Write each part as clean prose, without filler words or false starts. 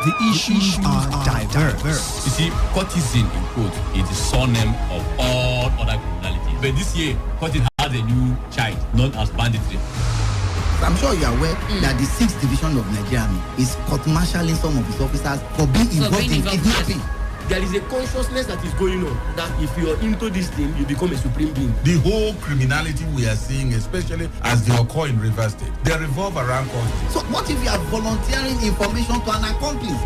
The issues are diverse. You see, courtesan in quote is the surname of all other criminalities. But this year, courtesan has a new child known as banditry. I'm sure you are aware that the 6th Division of Nigeria is court-martialing some of its officers for being involved in kidnapping. There is a consciousness that is going on that if you are into this thing, you become a supreme being. The whole criminality we are seeing, especially as they occur in River State, they revolve around culture. So what if you are volunteering information to an accomplice?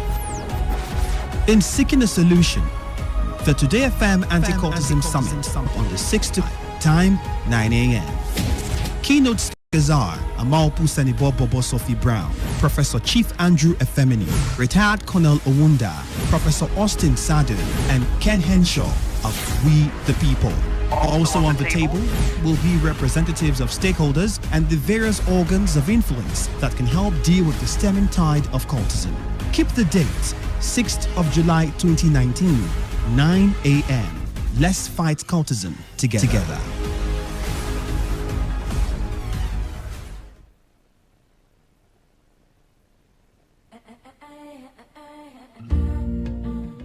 In seeking a solution, the Today FM Anti-Cultism Summit on the 6th time, 9 a.m. Keynote speakers are Amalpu Senibo Bobo Sophie Brown, Professor Chief Andrew Efemini, Retired Colonel Owunda, Professor Austin Sadu, and Ken Henshaw of We the People. Also on the table will be representatives of stakeholders and the various organs of influence that can help deal with the stemming tide of cultism. Keep the date, 6th of July 2019, 9 a.m. Let's fight cultism together.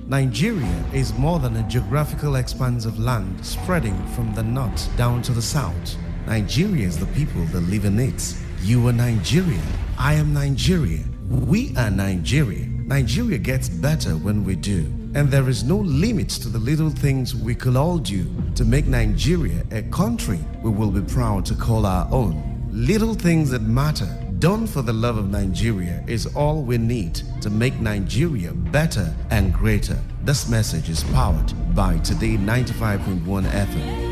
Nigeria is more than a geographical expanse of land spreading from the north down to the south. Nigeria is the people that live in it. You are Nigerian. I am Nigeria. We are Nigeria. Nigeria gets better when we do. And there is no limit to the little things we could all do to make Nigeria a country we will be proud to call our own. Little things that matter, done for the love of Nigeria, is all we need to make Nigeria better and greater. This message is powered by Today95.1 FM.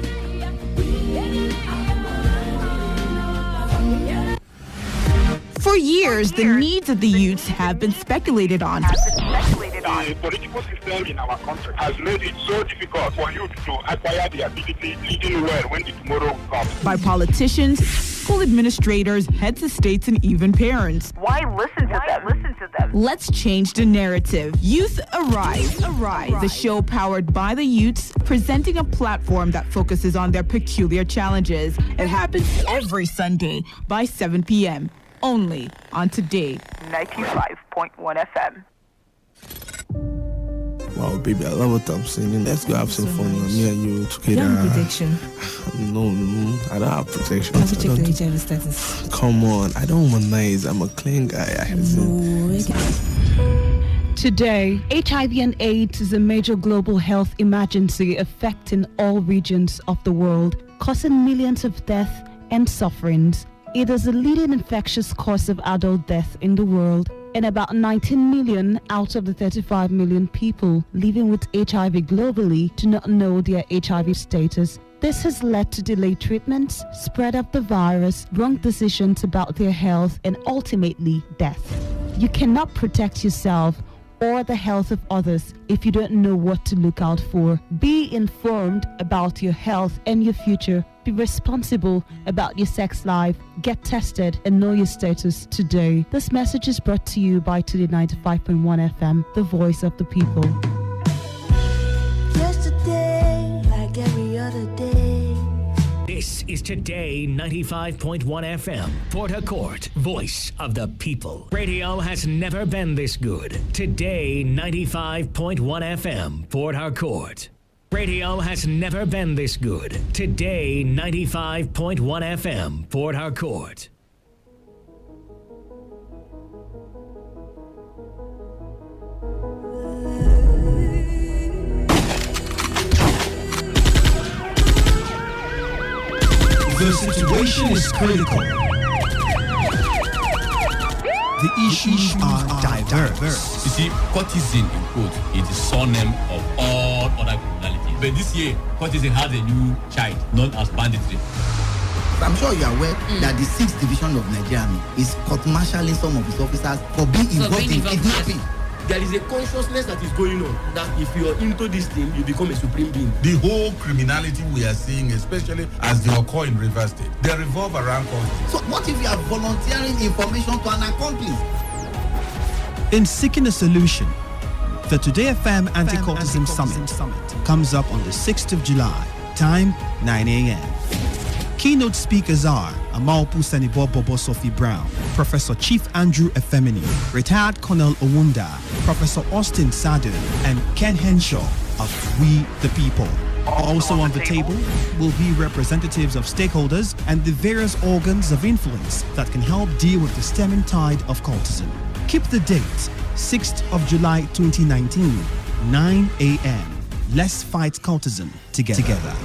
For years, the needs of the youths have been speculated on. The political system in our country has made it so difficult for youth to acquire the ability leading well when the tomorrow comes. By politicians, school administrators, heads of states, and even parents. Why listen to them? Let's change the narrative. Youth Arise. The show powered by the youths, presenting a platform that focuses on their peculiar challenges. It happens every Sunday by 7 p.m. only on Today 95.1 FM. Wow, baby, I love what I'm saying. Let's go have some fun. Me and you together. You have protection? No, I don't have protection. Have you checked your HIV status? Come on, I don't womanize. I'm a clean guy. Today, HIV and AIDS is a major global health emergency affecting all regions of the world, causing millions of deaths and sufferings. It is the leading infectious cause of adult death in the world, and about 19 million out of the 35 million people living with HIV globally do not know their HIV status. This has led to delayed treatments, spread of the virus, wrong decisions about their health, and ultimately death. You cannot protect yourself or the health of others if you don't know what to look out for. Be informed about your health and your future. Be responsible about your sex life. Get tested and know your status today. This message is brought to you by Today95.1 FM, the voice of the people. Yesterday, like every other day. This is Today 95.1 FM, Port Harcourt, voice of the people. Radio has never been this good. Today 95.1 FM, Port Harcourt. Radio has never been this good. Today 95.1 FM, Port Harcourt. The situation is critical. The issues are diverse. You see, courtesan in quote is the surname of all other criminalities. But this year, courtesan has a new child known as banditry. I'm sure you are aware that the 6th Division of Nigeria is court-martialing some of its officers for being involved in kidnapping. There is a consciousness that is going on that if you are into this thing, you become a supreme being. The whole criminality we are seeing, especially as they occur in River State, they revolve around culture. So what if you are volunteering information to an accomplice? In seeking a solution, the Today FM Anti-Cultism Summit comes up on the 6th of July, time 9 a.m. Keynote speakers are Amalpu Senibor Bobo Sophie Brown, Professor Chief Andrew Efemini, Retired Colonel Owunda, Professor Austin Sadu, and Ken Henshaw of We the People. Also on the table will be representatives of stakeholders and the various organs of influence that can help deal with the stemming tide of cultism. Keep the date, 6th of July 2019, 9 a.m. Let's fight cultism together.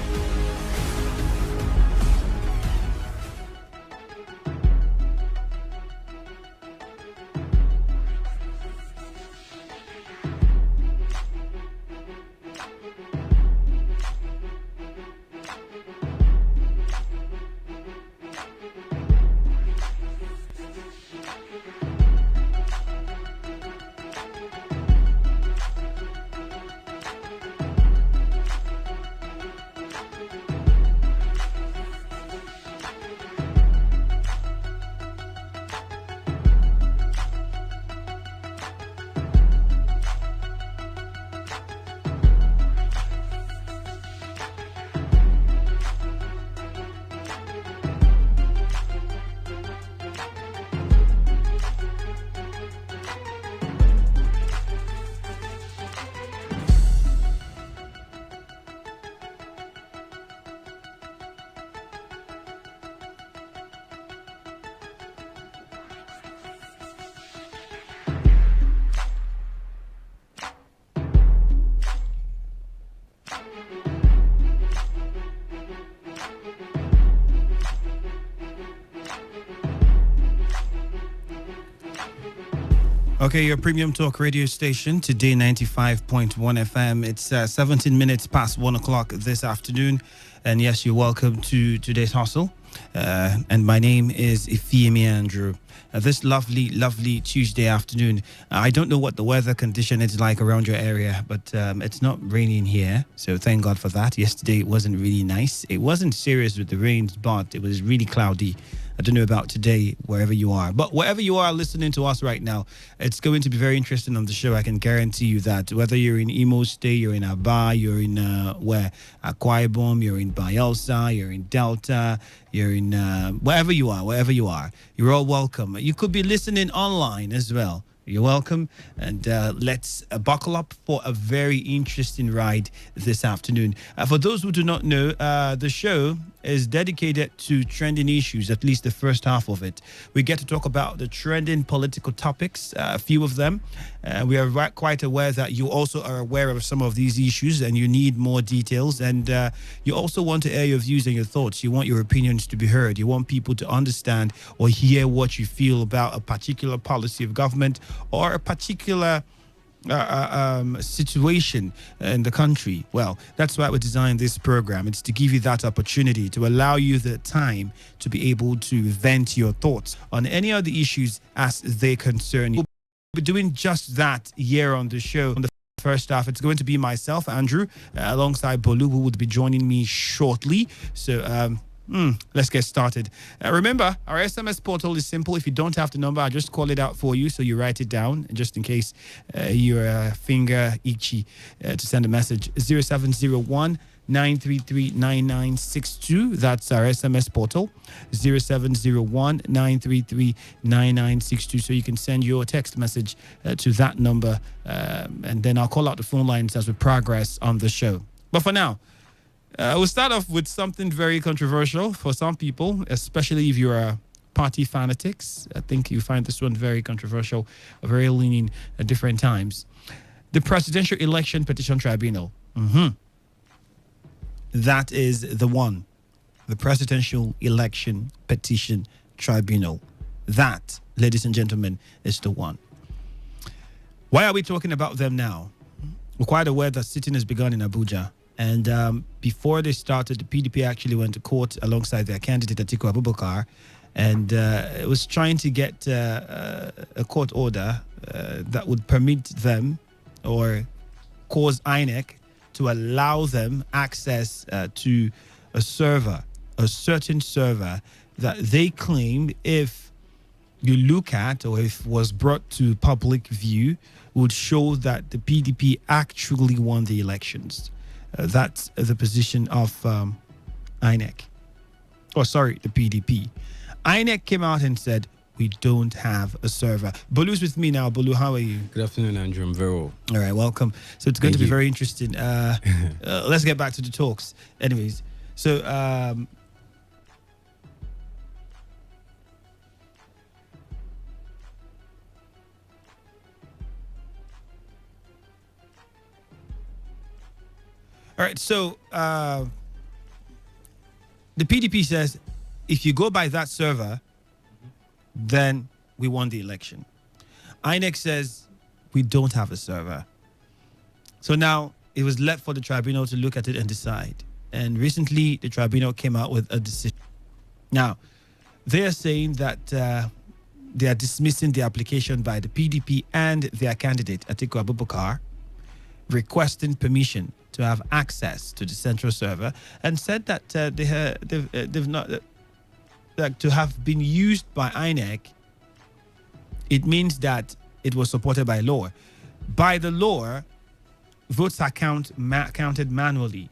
Okay, your premium talk radio station, Today 95.1 FM. It's 17 minutes past 1 o'clock this afternoon. And yes, you're welcome to today's hustle. And my name is Ifeemi Andrew. This lovely Tuesday afternoon. I don't know what the weather condition is like around your area, but it's not raining here. So thank God for that. Yesterday, it wasn't really nice. It wasn't serious with the rains, but it was really cloudy. I don't know about today, wherever you are. But wherever you are listening to us right now, it's going to be very interesting on the show. I can guarantee you that. Whether you're in Imo State, you're in Aba, you're in Akwa Ibom, you're in Bayelsa, you're in Delta, you're in wherever you are, you're all welcome. You could be listening online as well. You're welcome, and let's buckle up for a very interesting ride this afternoon. For those who do not know, the show is dedicated to trending issues, at least the first half of it. We get to talk about the trending political topics, a few of them. We are quite aware that you also are aware of some of these issues and you need more details. And you also want to air your views and your thoughts. You want your opinions to be heard. You want people to understand or hear what you feel about a particular policy of government or a particular situation in the country. Well, that's why we designed this program. It's to give you that opportunity, to allow you the time to be able to vent your thoughts on any of the issues as they concern you. We're doing just that here on the show. On the first half, it's going to be myself, Andrew, alongside Bolu, who will be joining me shortly. So let's get started. Remember, our SMS portal is simple. If you don't have the number, I'll just call it out for you so you write it down, just in case your finger itchy to send a message. 0701 933 9962. That's our SMS portal. 0701 933 9962. So you can send your text message to that number, and then I'll call out the phone lines as we progress on the show. But for now, we'll start off with something very controversial for some people, especially if you're a party fanatics. I think you find this one very controversial, very leaning at different times. The Presidential Election Petition Tribunal. That is the one. The Presidential Election Petition Tribunal. That, ladies and gentlemen, is the one. Why are we talking about them now? We're quite aware that sitting has begun in Abuja. And before they started, the PDP actually went to court alongside their candidate, Atiku Abubakar, and it was trying to get a court order that would permit them or cause INEC to allow them access to a certain server that they claim, if you look at or if was brought to public view, would show that the PDP actually won the elections. That's the position of INEC. The PDP. INEC came out and said, we don't have a server. Bolu's with me now. Bolu, how are you? Good afternoon, Andrew. I'm very well. All right, welcome. So it's going to be very interesting. Let's get back to the talks. Anyways, so all right, so the PDP says if you go by that server, then we won the election. INEC says we don't have a server. So now it was left for the tribunal to look at it and decide. And recently the tribunal came out with a decision. Now, they are saying that they are dismissing the application by the PDP and their candidate, Atiku Abubakar, requesting permission to have access to the central server, and said that they've not... Like to have been used by INEC, it means that it was supported by law. By the law, votes are counted manually.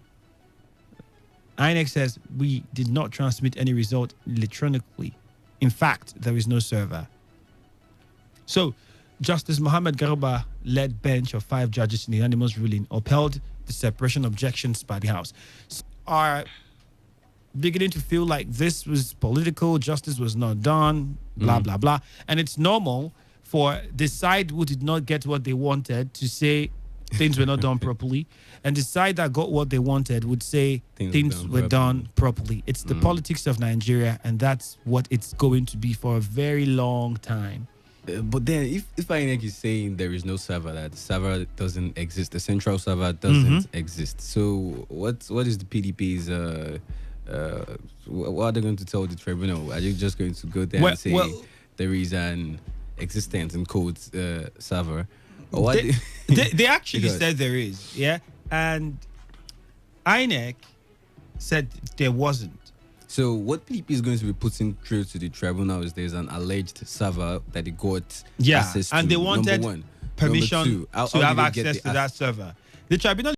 INEC says we did not transmit any result electronically. In fact, there is no server. So, Justice Mohammed Garba led bench of 5 judges in the unanimous ruling upheld the separation objections by the House. Are beginning to feel like this was political, justice was not done, blah, blah, blah. And it's normal for the side who did not get what they wanted to say things were not done properly, and the side that got what they wanted would say things were done properly. It's the politics of Nigeria, and that's what it's going to be for a very long time. But then if INEC is saying there is no server, that the server doesn't exist, the central server doesn't exist, so what is the PDP's... what are they going to tell the tribunal? Are you just going to go there and say there is an existence in code server? Or what they actually said there is, yeah? And INEC said there wasn't. So what PDP is going to be putting through to the tribunal is there's an alleged server that they got access to. And they wanted permission to have access to that server. The tribunal